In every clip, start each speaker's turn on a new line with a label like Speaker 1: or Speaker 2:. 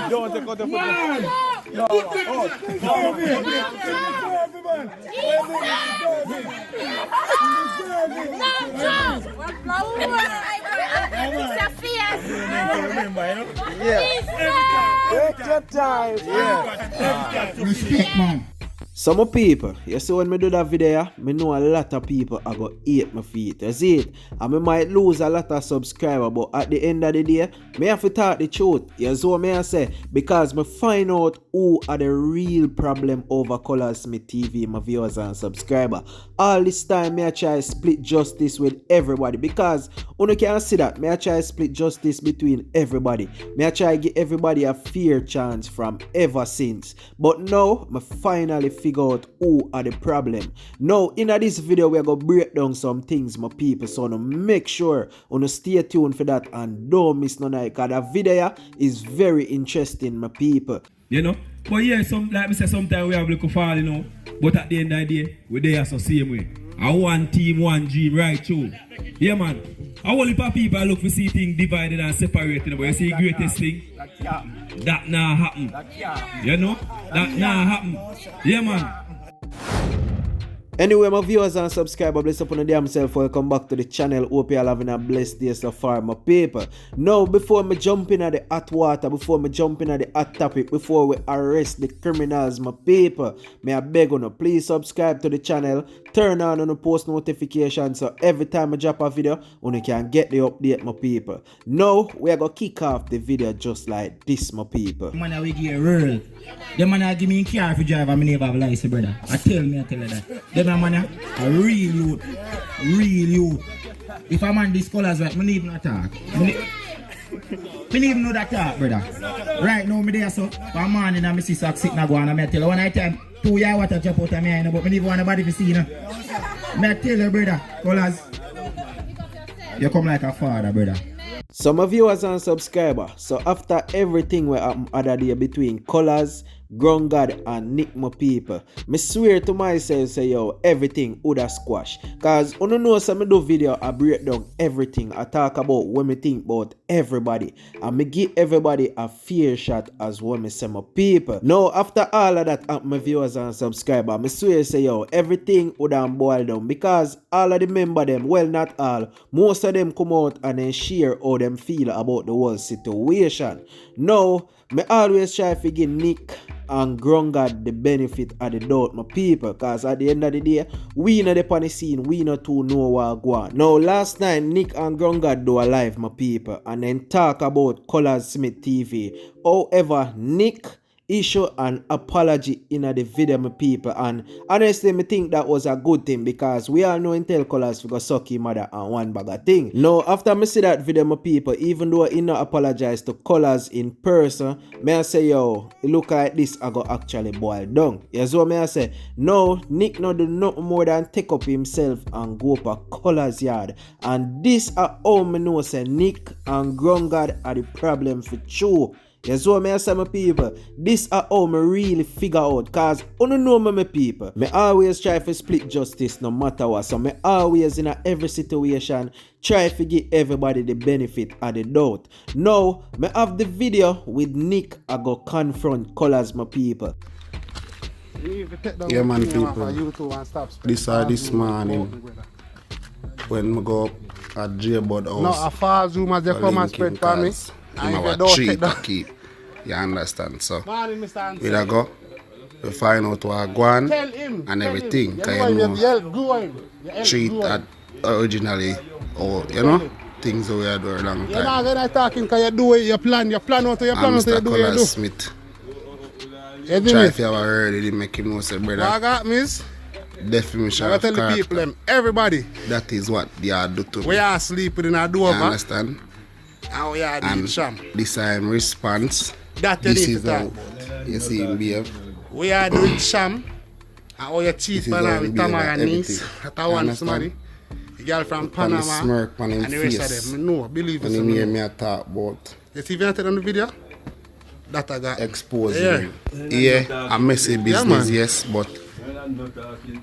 Speaker 1: Don't take out the foot.
Speaker 2: Respect, man.
Speaker 3: Some people, you see when me do that video, me know a lot of people are going to hate my feet. You see it? And me might lose a lot of subscribers, but at the end of the day, me have to talk the truth. You see what me say? Because me find out who are the real problem over Colaz me TV, my viewers and subscribers. All this time, me I try split justice with everybody. Because you can see that, me I try split justice between everybody. Me I try give everybody a fair chance from ever since. But now, me finally figure out who are the problem. Now, in this video, we are going to break down some things, my people. So, make sure you stay tuned for that and don't miss none of it. Because the video is very interesting, my people.
Speaker 4: You know? But yeah, like I said, sometimes we have look fall, you know. But at the end of the day, we're there so same way. A one team, one dream, right through. Yeah, man. A whole heap of people look for see things divided and separated. But you see the greatest thing? That now happen. You know? That now happen. Yeah, man.
Speaker 3: Anyway, my viewers and subscribers, bless up on the damn self. Welcome back to the channel. Hope you are having a blessed day so far, my people. Now, before me jump in at the hot water, before me jump in at the hot topic, before we arrest the criminals, my people, may I beg you, please subscribe to the channel. Turn on the post notifications so every time I drop a video, you can get the update, my people. Now, we are going to kick off the video just like this, my people.
Speaker 2: Man, we give a world. The man give me a car for drive and I never have a license, brother. I tell you that. Man, a real youth. Real youth. If a man this Colaz right, I need not talk. I need even know that talk, brother. Right now, me there so. For morning, I see sock sitting and go on and I tell you, when I tell 2 years water drop out of me, but I need want nobody to see, you know. I tell you, brother, Colaz, you come like a father, brother.
Speaker 3: Some of viewers and subscribers, so after everything we happened other day between Colaz, Ground God and Nick, my people, me swear to myself say yo, everything would have squash. Cause you know some do video I break down everything. I talk about what me think about everybody. And me give everybody a fair shot as what me say my people. Now after all of that my viewers and subscribers, me swear say yo, everything would have boiled down. Because all of the member them, well not all, most of them come out and then share how them feel about the whole situation. Now, me always try to give Nick and Ground God the benefit of the doubt, my people, because at the end of the day, we not the on the scene, we not too know what go on. Now, last night, Nick and Ground God do a live, my people, and then talk about Colaz Smith TV. However, Nick issue an apology in the video, my people, and honestly me think that was a good thing because we all know in tell Colaz we go suck his mother and one bag of thing. Now after me see that video, my people, even though he not apologize to Colaz in person, may I say yo, it look like this I go actually boil down. Yes, what may I say? No, Nick no do nothing more than take up himself and go up a Colaz yard, and this are all me know say Nick and Ground God are the problem for true. Yes, what I say, my people, this are how me really figure out, cause you know me, my people, me always try to split justice no matter what, so me always in every situation try to give everybody the benefit of the doubt. Now, me have the video with Nick I go confront Colaz, my people.
Speaker 5: Yeah man, people, this morning when I go up at J-Bud house.
Speaker 1: No, a far zoom as they come and spread for me.
Speaker 5: I have a tree to keep. You understand? So, we go, we find out what go on and everything. Because you know, treat that originally, or you know, things that we are doing a long time.
Speaker 1: You're not going to talking because you do it, you plan what you do.
Speaker 5: Colaz Smith. Try if you have heard it, make him know, say, brother.
Speaker 1: I got miss.
Speaker 5: Definition
Speaker 1: of character. I tell the people, everybody.
Speaker 5: That is what they are do to me.
Speaker 1: We are sleeping in a door.
Speaker 5: You understand?
Speaker 1: And we are doing sham.
Speaker 5: This time response.
Speaker 1: That
Speaker 5: this is how you see him behave.
Speaker 1: We are doing sham. And all your cheat man with Tamara niece. That I want somebody. The girl from Panama.
Speaker 5: Smirk on him
Speaker 1: and the rest
Speaker 5: face.
Speaker 1: of them. No, believe
Speaker 5: me. When he hear me talk about.
Speaker 1: You see if you on the video? That I got.
Speaker 5: Exposing. Yeah, a messy business, yes, but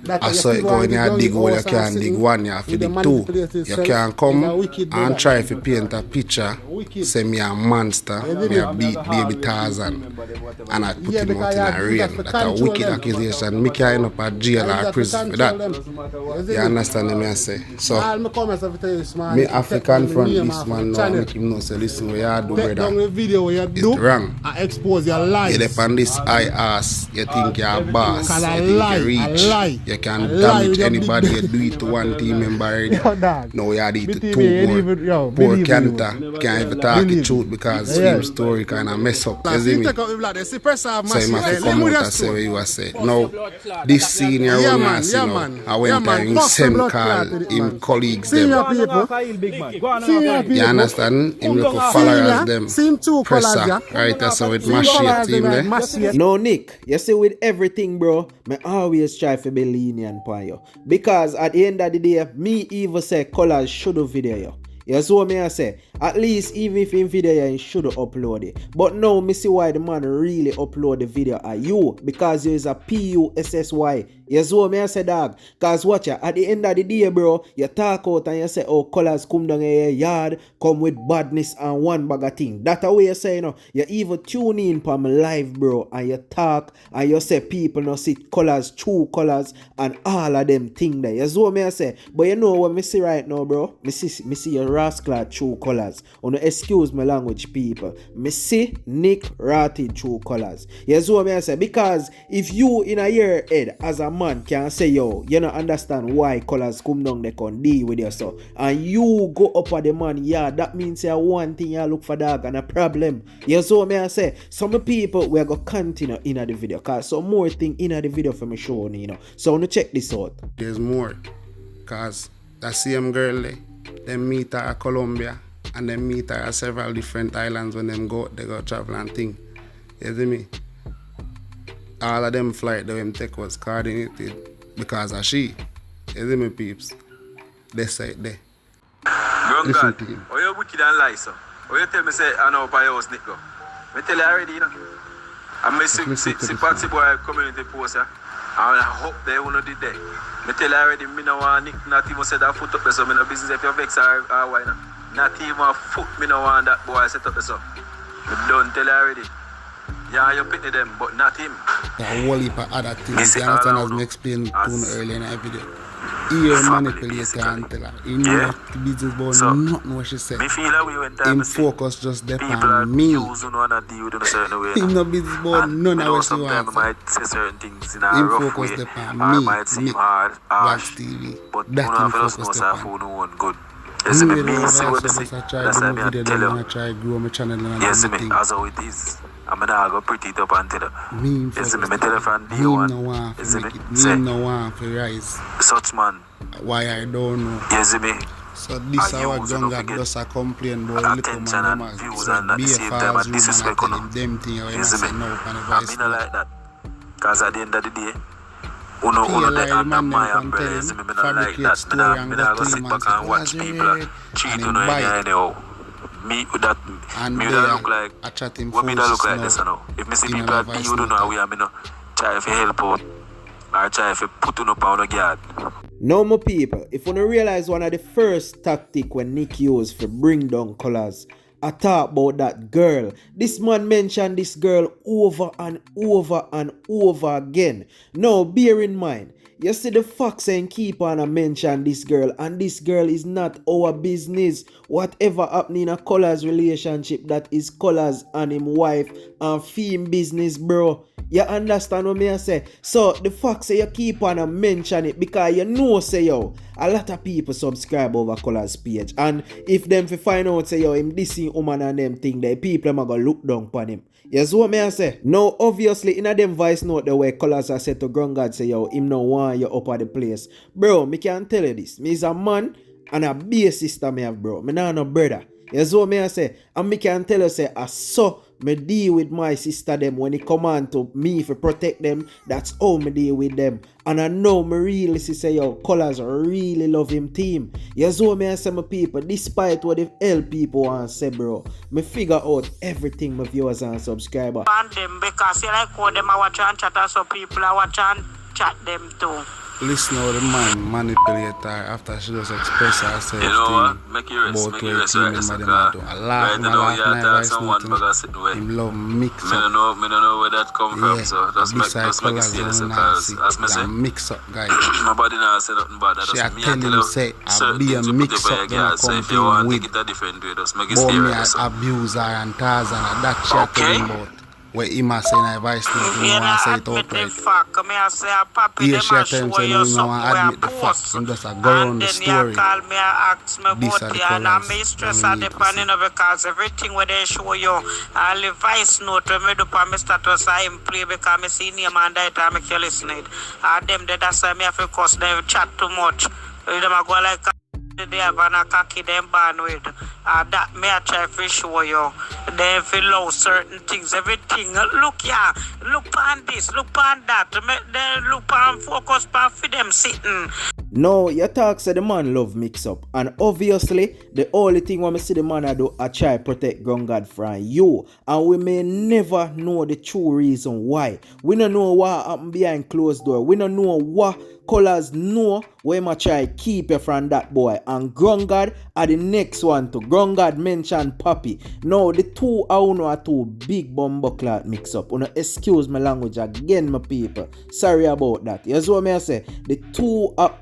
Speaker 5: I saw it going there, dig hole, you can't dig one, you have to dig two. You can't come and try to paint a picture say me a monster, me a beat baby Tarzan, and I put him out in a rain. That's a wicked accusation. Me can end up at jail or prison for that. You understand what I say? So, me have to confront this man now, make him know, say, listen, what you do, brother, it's wrong.
Speaker 1: I expose your lies.
Speaker 5: You depend this high ass, you think you're a boss, you think you reach, you can damage anybody, you do it to one team member already. Now you do it to two more. Poor Cantor can't even talk the truth because his story kind of mess up. You see me? So you have to come out and say what you are saying. Now, this senior one I see now, I went and him send call him colleagues them. You understand? Him look for followers them. Presser, right? That's how it machete team there.
Speaker 3: No, Nick, you see with everything, bro, me always try to be lenient upon you. Because at the end of the day, me even say Colaz should have video you. You see what I say? At least even if in video you should have uploaded it. But now me see why the man really upload the video at you. Because you is a PUSSY. You see what I say, dog? Because watch ya, at the end of the day, bro, you talk out and you say, oh, Colaz come down in your yard, come with badness and one bag of thing. That's the way you say, you know. You even tune in for my live, bro, and you talk and you say people no see Colaz, true Colaz, and all of them thing there. You see what I say? But you know what me see right now, bro? Me see your rascal true Colaz. Oh, no, excuse my language, people. Me see Nick Ratty true Colaz. You see what I say? Because if you in a year head as a man can say, yo, you don't understand why Colaz come down they can deal with yourself, and you go up at the man, yeah, that means you one thing you look for, dog, and a problem. You see what I say? Some people we are going to continue in the video, because some more thing in the video for me showing, you know. So I want to check this out.
Speaker 5: There's more, because that same girl they meet her at Colombia, and they meet her at several different islands. When them go, they go travel and thing. You see me? All of them flight that them take was coordinated because of she. You see me, peeps? They say it there.
Speaker 6: Listen to him. Oh, you wicked and lie, so. Oh, you tell me say I know by your house, Nick, go. I tell you already, you know. I see party boy community post, yeah. And I hope they will not do that. I tell you already, me no want Nick not even set that foot up there, so me no business if you vex or why not. Not even a foot, me no want that boy set up there, so. I don't tell you already. Yeah, you pick them, but not him.
Speaker 5: A whole heap of other things. You understand, as me explained to you earlier in the video. He manipulator and tell her. He know the business about so, nothing what she said. Him focus just there on me. Him no business about none of what she wants. Him focus there on me, Wax TV. That him focus there on.
Speaker 6: Yes, me see what I say. That's why I tell you.
Speaker 5: I try to grow my channel and
Speaker 6: yes, me, that's how it is. I'm gonna go pretty it up and tell you. Yes, me tell you from day one. Yes,
Speaker 5: me no want to rise.
Speaker 6: Such man.
Speaker 5: Why I don't know.
Speaker 6: Yes, me.
Speaker 5: So this is our younger just a complain about little man and views and be a fast disrespect on them thing.
Speaker 6: Yes, me. I mean like that. Cause at the end of the day, uno the undermine umbrella. Yes, me not like that. Me not go sit back and watch people cheat on anyhow. Me would that me would look like what me that look like this, you know. If me see people that you don't know how we are, me no try to help out or try to put on up on the guard.
Speaker 3: No more people, if you don't realize one of the first tactic when Nick used for bring down Colaz, I talk about that girl. This man mentioned this girl over and over and over again. Now bear in mind, you see the facts and keep on a mention this girl, and this girl is not our business. Whatever happening in a Colaz relationship, that is Colaz and him wife and fame business, bro. You understand what me say? So the fact say you keep on a mention it because you know say yo, a lot of people subscribe over Colaz page, and if them fi find out say yo him dissing woman and them thing, the people them a go look down upon him. You see what me say? Now obviously in a them voice note the way Colaz a said to Ground God say yo him no want you up at the place. Bro, me can tell you this. Me is a man and a big sister me have, bro. Me not no brother. You see what me say? And me can tell you say I saw me deal with my sister them when it come on to me for protect them. That's how me deal with them. And I know me really say yo, Colaz really love him team. You see what me say, my people, despite what the hell people want to say, bro, me figure out everything my viewers and subscribers.
Speaker 7: And them because you like how them I watch and chat, so people I watch and chat them too.
Speaker 5: listen how the man manipulate her after she just express herself.
Speaker 6: You know what? Make you rest.
Speaker 5: About
Speaker 6: Make you rest.
Speaker 5: team
Speaker 6: Right,
Speaker 5: member them
Speaker 6: right,
Speaker 5: do. I laugh, him love mix up.
Speaker 6: I don't know where that come from. So just make it serious. Because as me say,
Speaker 5: mix up guy.
Speaker 6: my body now say nothing bad. That just me
Speaker 5: tell him say I be a mix up.
Speaker 6: So if you want to take it a different way, just make it serious.
Speaker 5: Abuse her and Tarzan and that she telling about. Where he must say in Voicenote, he don't want to say it outright. Here she tells him say no, he don't want to admit the fact. He just go around the story. This are the Colaz.
Speaker 7: Because everything where they show you, all the Voicenote when me do for my status, I am play because I see name and that I make you listen it. And them that's why me have to cuss them chat too much. Them a go like they have a cocky them ban with. That may I try to show you. They feel certain things, everything. Look here, look on this, look on that. They look on focus for them sitting.
Speaker 3: No, you talk say the man love mix up. And obviously, the only thing when I see the man I do, I try protect Ground God from you. And we may never know the true reason why. We don't know what happened behind closed door. We don't know what Colaz know where I try keep you from that boy. And Ground God are the next one to. Ground God mentioned Papi. No, the two are two big bumbuckler mix up. Excuse my language again, my people. Sorry about that. Here's what I say. The two are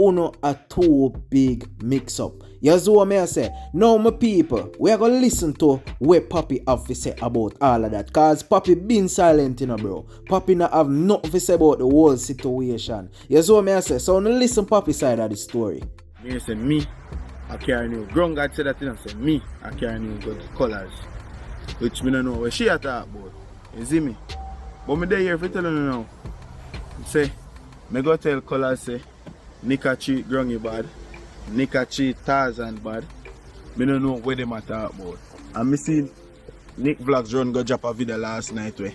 Speaker 3: two big mix up. Here's what I say. Now, my people, we are going to listen to what Papi have to say about all of that. Because Papi been silent, bro. Papi not have nothing to say about the whole situation. Here's what I say. So, now listen Papi side of the story.
Speaker 8: Me say, me, I carry new. Ground God said that, say, me, I carry new good Colaz. Which me don't know what she talk about. You see me? But me there here for telling you now. Say, me go tell Colaz, say, Nika cheat Grungy bad. Nika cheat Tarzan bad. Me don't know where they matter about. And me see Nick Vlogs run go drop a video last night where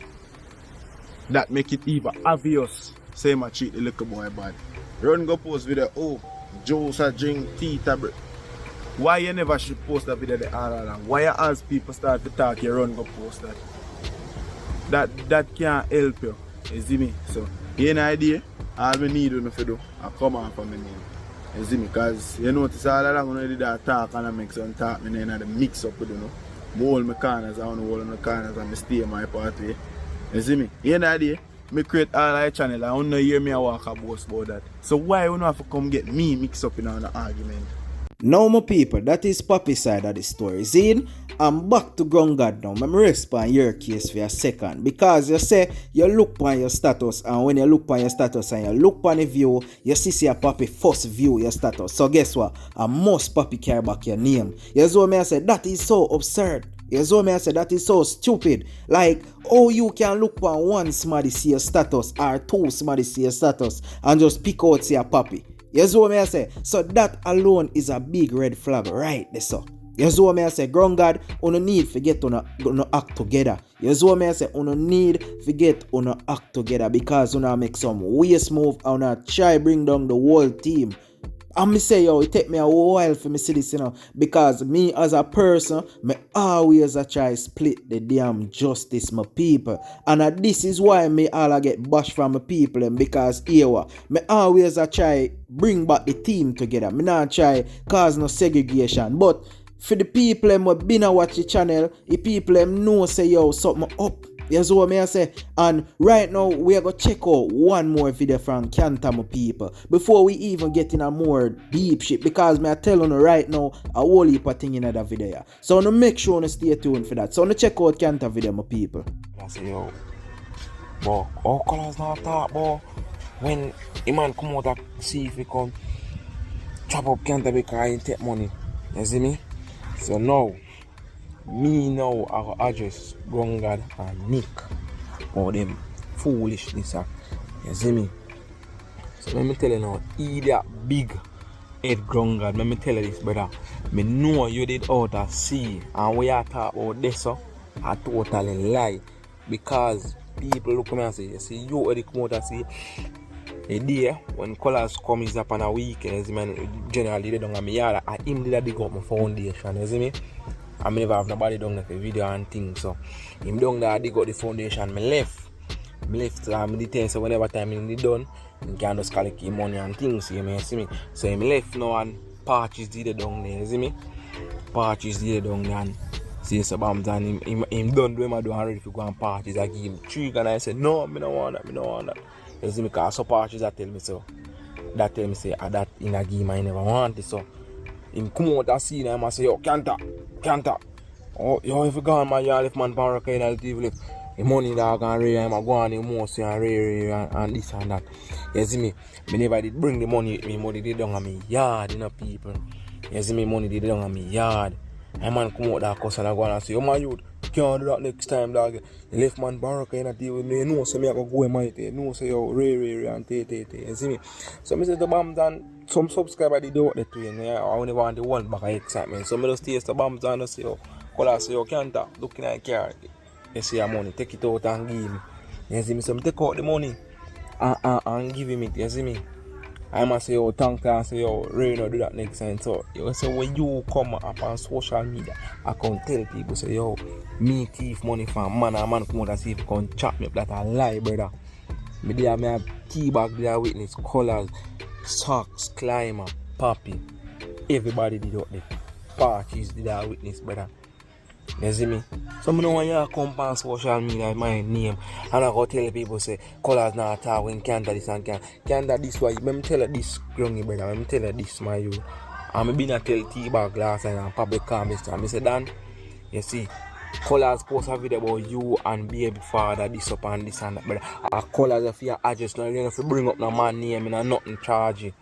Speaker 8: that make it even obvious. Say my cheat the little boy bad. Run go post video, oh, Joe's a drink tea tablet. Why you never should post that video the all along? Why you as people start to talk, you run go post that? That can't help you. You see me? So, you an idea? All we need to do, I come on for me name. You see me? Because you notice all along when I did that talk and I make some talk, me then I mix up with you. I hold my corners, I want to hold my corners and I stay my pathway. You see me? You an idea? Me create all my channel, I don't hear me walk about that. So why you don't have to come get me mixed up in an argument?
Speaker 3: Now, my people, that is Papi's side of the story. Zine, I'm back to Ground God now. I'm respond your case for a second. Because you say you look on your status, and when you look on your status and you look on the view, you see a Papi first view your status. So guess what? I must Papi care back your name. You know what I say? That is so absurd. You know what I say? That is so stupid. Like, oh, you can look on one somebody see your status or two somebody see your status and just pick out see a Papi. You know what I say? So that alone is a big red flag right there, so. You know what I say? Ground God, you don't need to get on act together. You know what I say? You don't need to get on act together because you make some waste move and try bring down the whole team. And me say, yo, it take me a while for me see this, because me as a person, me always try split the damn justice, my people. And this is why me all get bashed from my people, because here, me always try bring back the team together. Me not try cause no segregation, but for the people who been a watch the channel, the people know say, yo, something up. You know what I say? And right now, we are going to check out one more video from Cantam people before we even get in a more deep shit. Because I tell you right now, a whole heap of thing in that video. So, I make sure you stay tuned for that. So, I check out Cantam video, my people.
Speaker 9: I say, yo, but all Colaz not talk, but when a man come out and see if he come chop up Cantam because he take money. You see me? So, now, me now I go address Ground God and Nick or them foolishness. You see me? So let me tell you now, he that big head Ground God, let me tell you this, brother. Me know you did out to see and we are talk about this, so I totally lie. Because people look at me and say, you see, you already come out and see a day when Colaz comes up on a weekend, man, generally they don't have me yard, and him did a dig up my foundation, you see me? I never have nobody done like a video and things, so him down there dig out the foundation, me left. Me left me the so whenever time in the done, you can just collect your money and things, you may see me. So me left now and Parches did it down there, you see me? Parches did it down there and see so Bams and him done do him I do and ready to go and Parches. I give him 3 and I said, no, me don't want that. You see me, cause so Parches that tell me so. That tell me say that in a game I never want it, so him come out and see him and say, yo, can't. Oh, yo, if you gone man, you left man power kind of TV left. The money that I rare, I'm going to most and rare and this and that. You see me? Me never did bring the money with me. Money did down on me yard, you know, people. You see me? Money did down on me yard. A man come out that cuss and I go and say, yo, my youth, you can't do that next time, dog. You left man baraka in a deal with me. You know, so me I go in my day. You know, so yo, rare and te. You see me? So me say the Bams and some subscriber did what they do. I only want the one back of excitement. So me just taste the Bams and I say, yo, Colaz say, yo, can't talk. Looking at the car. You see your money, take it out and give me. You see me? So I take out the money and give him it. You see me? I must say, oh, thank you, and say, oh, Ray, no, do that next time. So when you come up on social media, I can tell people, say, yo, me thief money from man, and man come out and see if you can chat me up. That a lie, brother. Me have tea bag there witness, Colaz, socks, climber, Papi. Everybody did out there. Parties did that witness, brother. You see me? So I don't want you to come on social media my name and I go tell people say Colaz not talk when can't this and can't this why. Let me tell you this young brother, let me tell you this my you. I'm been a tell T-Bag last time and public comments and I said Dan, you see, Colaz post a video about you and baby father this up and this and that brother. Colaz if you address now you know if you bring up no man name and nothing charge you.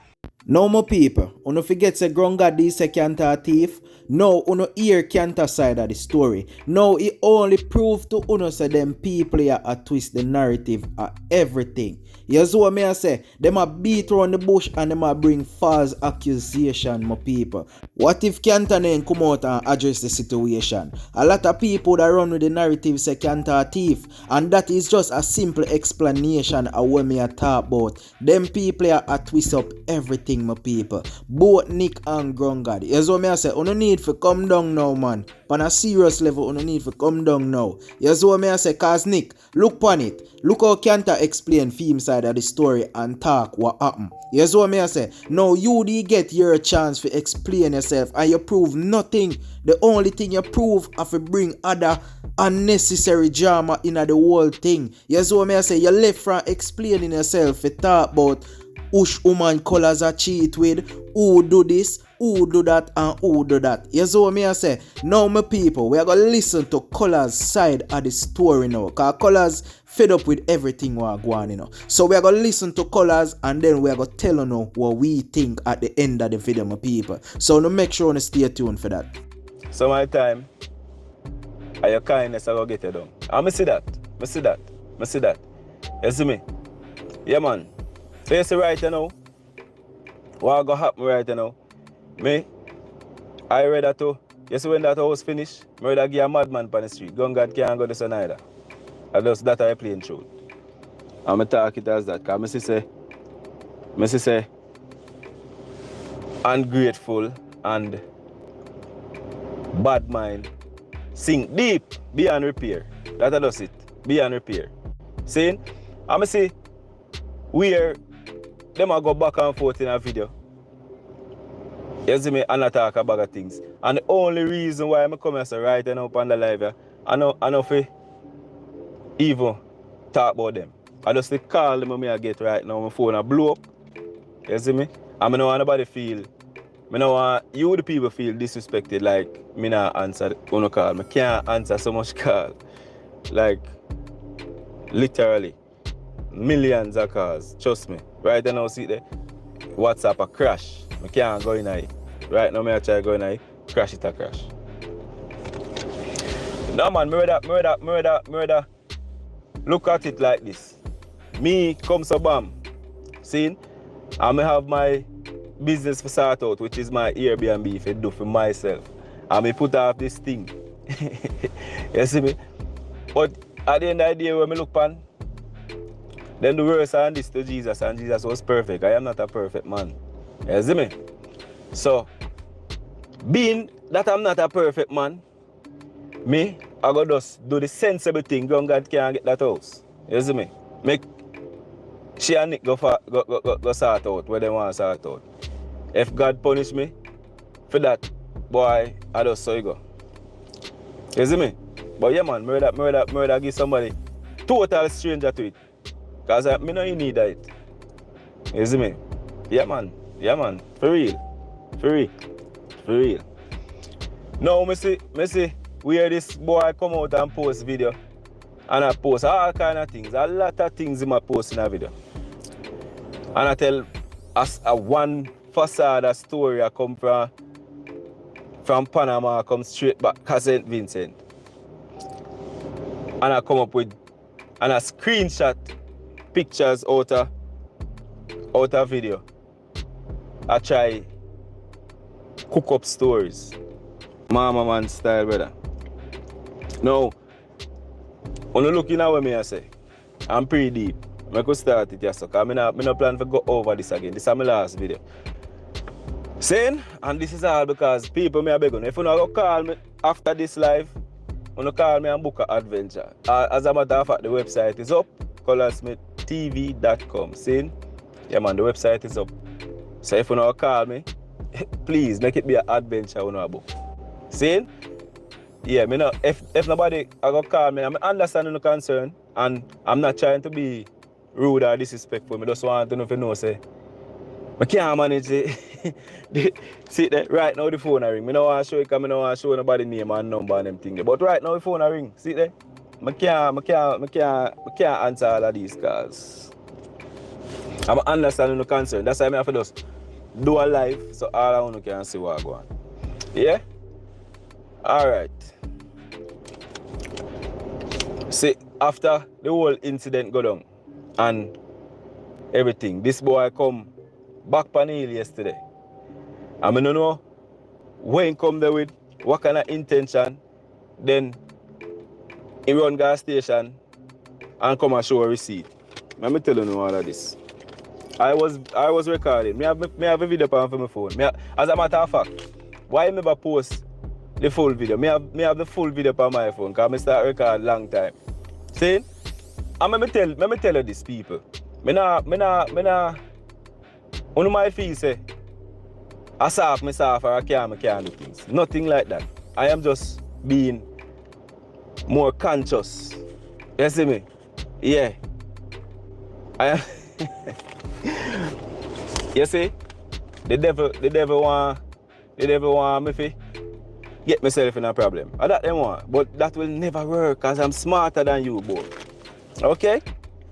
Speaker 3: No more people, uno forget say Grunga D say Kanta thief. No, uno hear Kanta side of the story. No, it only prove to uno say them people here a twist the narrative of everything. You see what me I say? Them a beat around the bush and them a bring false accusation, my people. What if Kanta then come out and address the situation? A lot of people that run with the narrative say Kanta a thief, and that is just a simple explanation of what me a talk about. Them people here a twist up everything, my people. Both Nick and Grungad. You see what me I say? Uno need to come down now, man. On a serious level, uno need to come down now. You see what me I say? Cause Nick, look on it. Look how Kanta explain film side of the story and talk what happened. You see what me I say? Now you did get your chance to explain yourself and you prove nothing. The only thing you prove is to bring other unnecessary drama in the whole thing. You see what me I say? You left from explaining yourself to talk about which woman Colaz a cheat with, who do this, who do that, and who do that. You see what me I say? Now my people, we are going to listen to Colaz's side of the story now. Because Colaz fed up with everything we are going, you know. So we are going to listen to Colaz and then we are going to tell you now what we think at the end of the video, my people. So now make sure you stay tuned for that.
Speaker 6: So my time, and your kindness I go get you done. I see that. You see me? Yeah, man. So you see right now, what go happen right now? Me, I read that too. You see when that house finished, I read that give a madman on the street. Grungad can't go this one either. And just that I playing through. And I talk it as that. Because I say, ungrateful and bad mind, sink deep, beyond repair. That does it, beyond repair. Saying, I say, where them I go back and forth in a video. You see me, and I talk about things. And the only reason why I'm coming here right now up on the live, I know if even talk about them. I just call them I get right now, my phone I blow up. You see me? And I don't want nobody feel, I don't want you the people feel disrespected like me not answer no call. I can't answer so much call. Like literally millions of calls. Trust me. Right now see there. WhatsApp a crash. I can't go in it. Right now I try to go in it. Crash it a crash. No man, murder. Look at it like this. Me come so bam. See? I have my business for sort out, which is my Airbnb if I do for myself. I may put off this thing. You see me? But at the end of the day when I look pan, then the words are this to Jesus and Jesus was perfect. I am not a perfect man. You see me? So, being that I'm not a perfect man, I go just do the sensible thing. God can't get that house. You see me? Make she and Nick go sort out what they want to sort out. If God punish me for that, boy, I just saw you go. You see me? But yeah, man, murder give somebody total stranger to it. Because me know you need that. You see me? Yeah, man. For real. Now, me see where this boy come out and post video. And I post all kind of things. A lot of things in my post in a video. And I tell us a one facade story I come from Panama, come straight back to St. Vincent. And I come up with and I screenshot pictures out of video. I try cook up stories. Mama man style, brother. Now, when you look at what me I say, I'm pretty deep. I could start it yes, because I don't plan to go over this again. This is my last video. Saying, and this is all because people may beg on. If you don't go call me after this live, you call me and book an adventure. As a matter of fact, the website is up, colaztv.com. Saying, yeah man, the website is up. So if you don't call me, please make it be an adventure you know book. Saying, yeah, me know, if nobody I go call me, I'm understanding the concern and I'm not trying to be rude or disrespectful. I just want to know if you know, say, I can't manage it. See that right now the phone I ring. I don't want to show it because I don't want to show nobody name and number and them things. But right now the phone I ring. See that? I can't answer all of these calls. I'm understanding the concern. That's why I have to just do a live so all of you can see what's going on. Yeah? Alright. See, after the whole incident go down and everything, this boy come back panel yesterday. I don't know when he come there with what kind of intention, then he run gas station and come and show a receipt. Let me tell you all of this. I was recording. I have a video on my phone. As a matter of fact, why I never post the full video? I have the full video on my phone because I start record long time. See? And let me tell you this, people. One might feel say, I soft or I can't do things. Nothing like that. I am just being more conscious. You see me? Yeah. I am. You see? The devil want me to get myself in a problem. And that they want. But that will never work because I'm smarter than you, boy. Okay?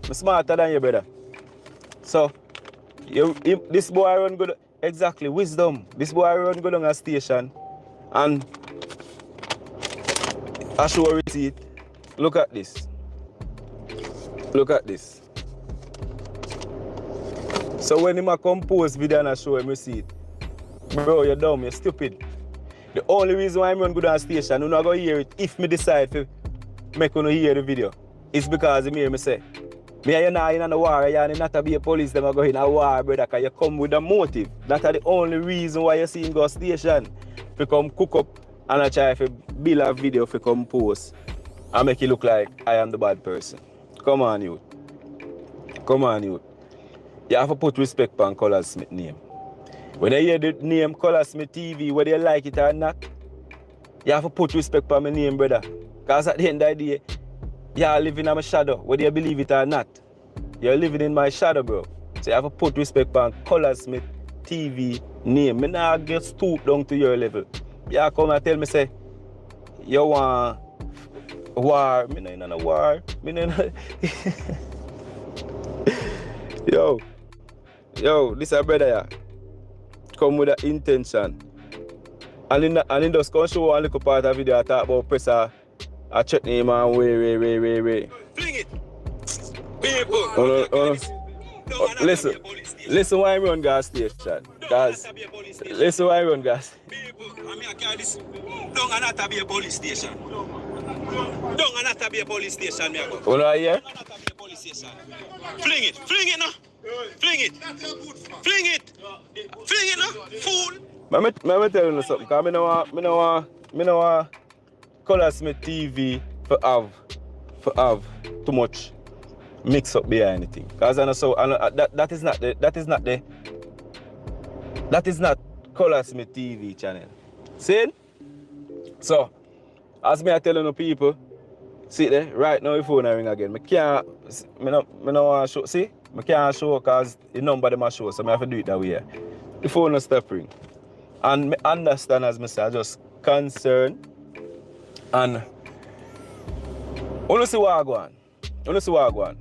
Speaker 6: I'm smarter than you, brother. So, this boy run good. Exactly, wisdom. This boy run good on a station and I show a receipt. Look at this. Look at this. So when him a compose video and I show him receipt, bro, you're dumb, you're stupid. The only reason why I'm run good on a station, you're not going to hear it if me decide to make you hear the video. It's because you hear me say, me and you not in a war, you're not to be a police, them are going in a war, brother, because you come with a motive. That's the only reason why you see him go station. To come cook up and I try to build a video to come post and make it look like I am the bad person. Come on, youth. Come on, youth. You have to put respect on Colaz Smith name. When you hear the name Colaz Smith TV, whether you like it or not, you have to put respect on my name, brother. Because at the end of the day, you are living in my shadow, whether you believe it or not. You're living in my shadow, bro. So you have to put respect on Colaz Smith TV name. I not get stoop down to your level. You come and tell me, say, you want war. Me not in a war. Me not Yo, this is a brother here. Come with an intention. And in just come show one little part of the video I talk about press a check name and way. Fling it! People!
Speaker 5: Listen why I run gas station. Guys, listen why I run gas.
Speaker 6: People, I mean I carry this. Don't not be a police station. Don't not be a police station, me go.
Speaker 5: What are you?
Speaker 6: Don't not be a police station. Fling it now. Fling it now, fool.
Speaker 5: Let me tell you something, because I don't want Colaz Smith TV for have too much
Speaker 10: mix up behind anything. Because I know so that is not Colaz Me TV channel. See? So, as me I telling the people, see there, right now your phone ring again. Me no want to show, see? I can't show because the number them I show, so I have to do it that way. The phone no stop ring. And me understand as I say, I just concerned. And only see what I go on. Only see what I go on.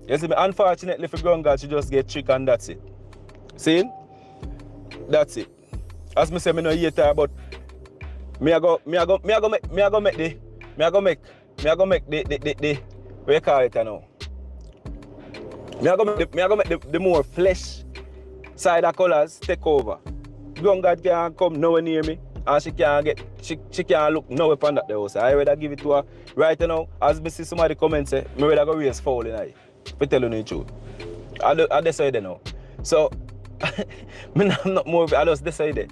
Speaker 10: You see me, unfortunately for Ground God, she just get tricked and that's it. See? That's it. As me say, me no hater, but me I go make the what you call it now? Me I go make the more flesh side of Colaz take over. Ground God can't come nowhere near me. And she can't look nowhere upon that house. I rather give it to her right now. As me see somebody comment say, me rather go raise foul in her. For telling you the truth. I decide now. So I'm not more I just decide.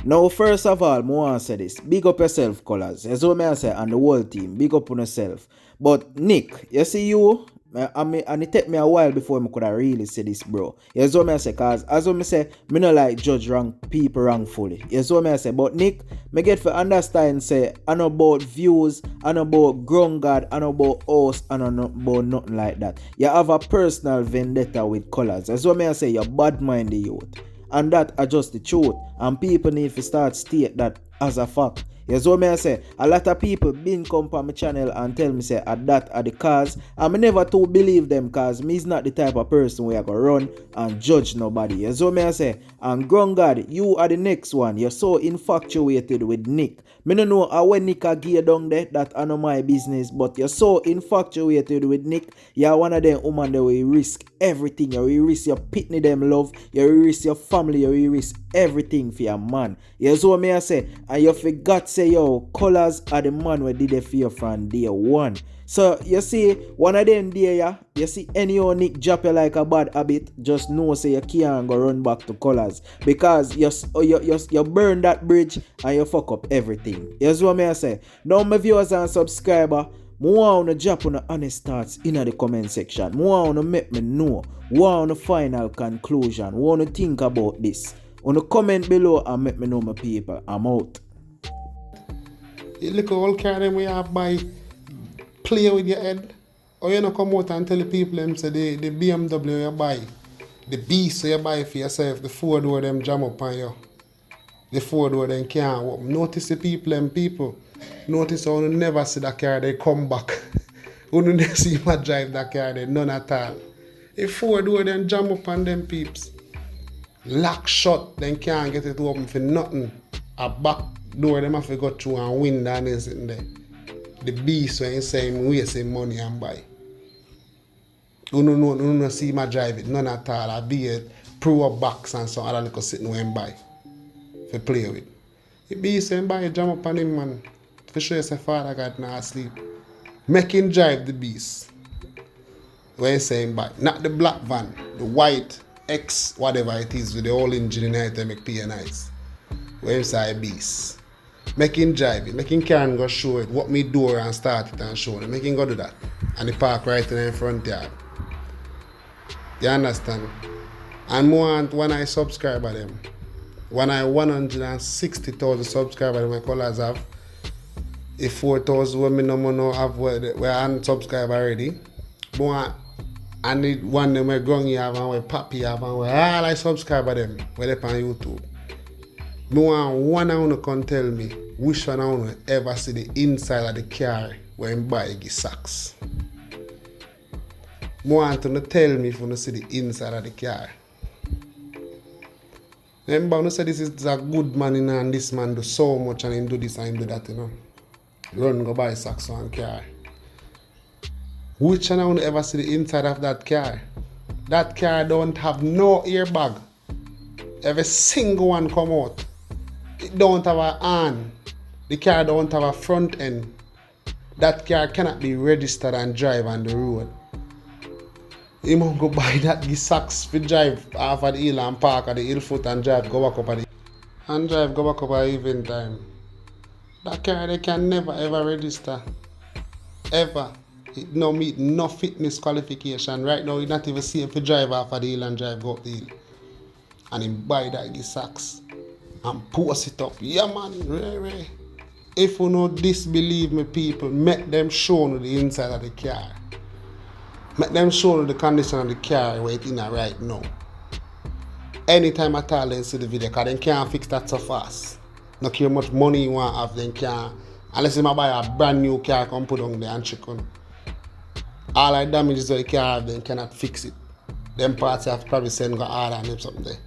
Speaker 3: Now, first of all, I want to say this. Big up yourself, Colaz. As what I say, and the whole team. Big up on yourself. But, Nick, you see you, and it take me a while before I could really say this, bro. You see what I say? Because, as what I say, I don't like judge people wrongfully. You see what I say? But, Nick, I get to understand, say, I know about views, I know about Ground God, I know about us, I know about nothing like that. You have a personal vendetta with Colaz. As what I say, you're bad-minded youth. And that are just the truth. And people need to start state that as a fact. Yes, what I say, a lot of people been come on my channel and tell me say that are the cause. And I never to believe them because me is not the type of person where I go run and judge nobody. Yes, what I say, and Ground God, you are the next one. You're so infatuated with Nick. Me no know how when Nick a gear down there, that I know my business, but you're so infatuated with Nick. You're one of them woman that will risk everything. You risk your pitney them love, you risk your family, you risk everything for your man. You know what I say? And you forgot say yo, Colaz are the man where did they fear from day one. So you see, one of them day, yeah, you see any old Nick drop you like a bad habit, just know say you can't go run back to Colaz. Because you burn that bridge and you fuck up everything. You know what I say? Now my viewers and subscribers, I want to drop on the honest thoughts in the comment section. I want to make me know. I want the final conclusion. I want to think about this. On the comment below and make me know my people. I'm out.
Speaker 1: You look at all car them we have by play with your head. Or you know come out and tell the people them say the BMW you buy, the beast you buy for yourself, the 4-door them jam up on you. The 4-door them can't walk. Notice the people. Notice how you never see that car they come back. You never see my drive that car they none at all. The 4-door them jam up on them peeps. Lock shut, then can't get it open for nothing. A back door them have to go through and window and is in there. The beast when you say him wasting money and buy. You no see my drive it, none at all. I be a pro box and some other little sitting where him buy. For play with. The beast when buy jam up on him man. For sure say father God not asleep. Make him drive the beast. When you say him buy. Not the black van, the white X, whatever it is, with the whole engine in it to make P nice. Where inside beast. Make him drive it, make him can go show it, what me door and start it and show it. Make him go do that. And the park right in the front yard. You understand? And more when I subscribe to them. When I 160,000 subscribers my Colaz have. If 4,000 women no have where I unsubscribe already. More I need one them where Grungy have and where Papi have and where all I subscribe to them where they on YouTube. I want one of you can tell me which one of you ever see the inside of the car where him buy his socks. I want you to tell me if you see the inside of the car. Remember, you say this is a good man and this man do so much and he do this and he do that, you know. Run go buy socks on car. Which one of you ever see the inside of that car? That car don't have no airbag. Every single one come out. It don't have a hand. The car don't have a front end. That car cannot be registered and drive on the road. You must go buy that the socks for drive off of the hill and park at the hill foot and drive go back up at the and drive go back up at evening time. That car they can never ever register. Ever. It no meet no fitness qualification. Right now, he not even safe for drive off of the hill and drive up the hill. And him buy that give sacks and post it up. Yeah, man, Ray. If you no disbelieve me, people, make them show you the inside of the car. Make them show you the condition of the car where it's in right now. Anytime at all they see the video, because they can't fix that so fast. No care how much money you want to have, they can't. Unless you buy a brand new car, come put on there and check on. All the damages that you can have, they cannot fix it. Them parts you have to probably send go hard and him something there.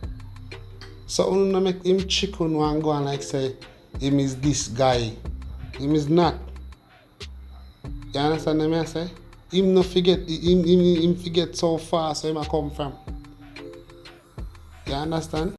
Speaker 1: So you make him check on and go and like say, him is this guy. Him is not. You understand what I say? Him no forget, him forget so far, so him a come from. You understand?